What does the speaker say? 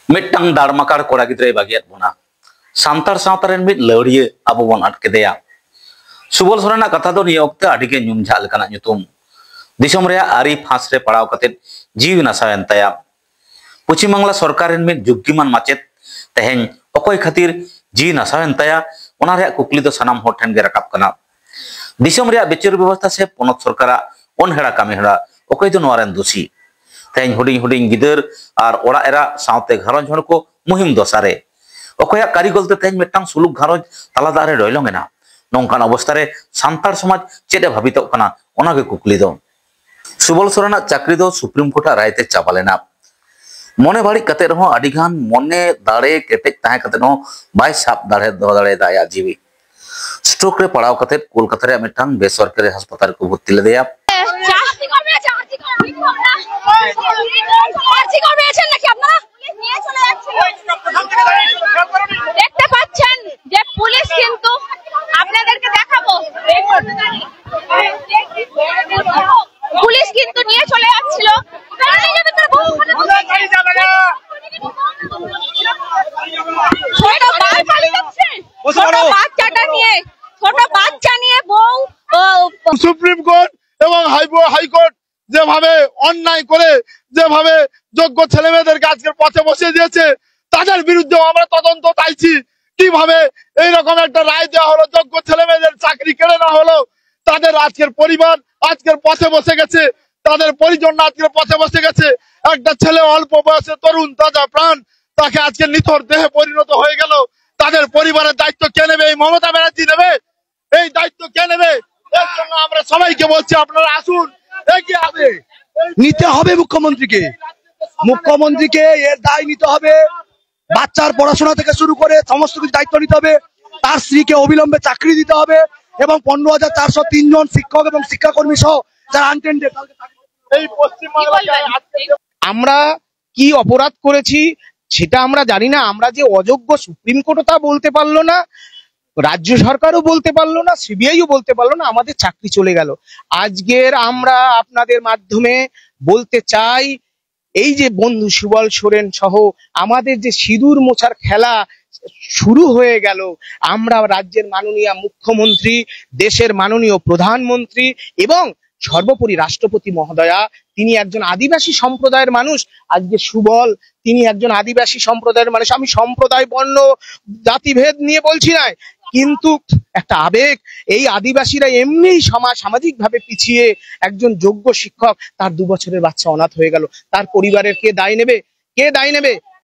मिट्टंग दाड़माकार कोड़ा गिद्रे बागियात बोना सांतार सावतारेन मिट लड़िए अब बन अटकेदेया सुबल सोरेना कथा दो निये ओक्ते आडिगे ᱧᱩᱢᱡᱷᱟᱜ लेकाना ᱧᱩᱛᱩᱢ दिसोम रे आरी फांस रे पड़ाव कते जीव नासावेन ताया पश्चिम बांगला सरकार रेन मिट जुग्गिमान माचेत तेहेन अकय खातिर जीव नासावेन ताया ओना रे कुकली दो सानाम हर ठेन गे राकाब कना दिसोम रे बिचार व्यवस्था से पोनत सरकारा अनहेड़ा कामिहेड़ा अकय दो नोवारेन दोषी तेहेन हुडिंग हुडिंग गिदर और ओड़ा एरा सावते घरंज हर को मुहिम दसारे अकया कारिगलते तेहेन मिट्टांग सुलुक घरंज तालादारे रयलंगेना नोंकान अवस्था रे सांतार समाज चेदे भाबितोग कना ओनागे कुकली दो सुबल सोरेना चाकरी दो सुप्रीम कोर्ट रायते चाबालेना मने बाड़ी कते रहो आडिगान मने दाड़े केटेज ताहे कते नो बाय साब दाड़े दो दाड़े दाया जीवी स्ट्रोक रे पड़ाव कते कोलकाता रे मिट्टांग बेसरकारी अस्पताल को भर्ती लेदेया দেখতে পাচ্ছেন যে পুলিশ কিন্তু আপনাদেরকে দেখাবো পুলিশ কিন্তু নিয়ে চলে যাচ্ছিল ছোট বাচ্চা নিয়ে বউ সুপ্রিম কোর্ট এবং হাইকোর্ট যেভাবে অন্যায় করে যেভাবে যোগ্য ছেলেমেয়েদেরকে আজকের পথে বসিয়ে দিয়েছে তাদের বিরুদ্ধে আমরা তদন্ত চাইছি কিভাবে এইরকম একটা রায় দেওয়া হলো যোগ্য ছেলেমেয়েদের চাকরি কেড়ে না হলো তাদের আজকের পরিবার আজকের পথে বসে গেছে তাদের পরিজন আজকের পথে বসে গেছে একটা ছেলে অল্প বয়সে তরুণ তাজা প্রাণ তাকে আজকে নিথর দেহে পরিণত হয়ে গেল তাদের পরিবারের দায়িত্ব কে নেবে এই মমতা ব্যানার্জি নেবে এই দায়িত্ব কে নেবে এর জন্য আমরা সবাইকে বলছি আপনারা আসুন এগিয়ে হবে নিতে হবে মুখ্যমন্ত্রীকে এর দায় নিতে হবে বাচ্চার পড়াশোনা থেকে শুরু করে সমস্ত কিছু দায়িত্ব নিতে হবে তার স্ত্রীকে অবিলম্বে চাকরি দিতে হবে এবং 15,403 জন শিক্ষক এবং শিক্ষাকর্মী সহ যারা আনটেন্ডেড এই পশ্চিমবাংলায় আমরা কি অপরাধ করেছি সেটা আমরা জানি না আমরা যে অযোগ্য সুপ্রিম কোর্টও তা বলতে পারলো না রাজ্য সরকারও বলতে পারলো না সিবিআইও বলতে পারলো না আমাদের চাকরি চলে গেল আজকের আমরা আপনাদের মাধ্যমে বলতে চাই এই যে বন্ধু সুবল সোরেন সহ আমাদের যে সিঁদুর মোছার খেলা শুরু হয়ে গেল আমরা রাজ্যের মাননীয় মুখ্যমন্ত্রী দেশের মাননীয় প্রধানমন্ত্রী এবং সর্বোপরি রাষ্ট্রপতি মহোদয়া তিনি একজন আদিবাসী সম্প্রদায়ের মানুষ আজকে সুবল তিনি একজন আদিবাসী সম্প্রদায়ের মানুষ আমি সম্প্রদায় বর্ণ জাতিভেদ নিয়ে বলছি না কিন্তু একটা আবেগ এই আদিবাসীরা এমনি সামাজিক ভাবে পিছিয়ে একজন যোগ্য শিক্ষক তার 2 বছরের বাচ্চা অনাথ হয়ে গেল তার পরিবারের কে দায় নেবে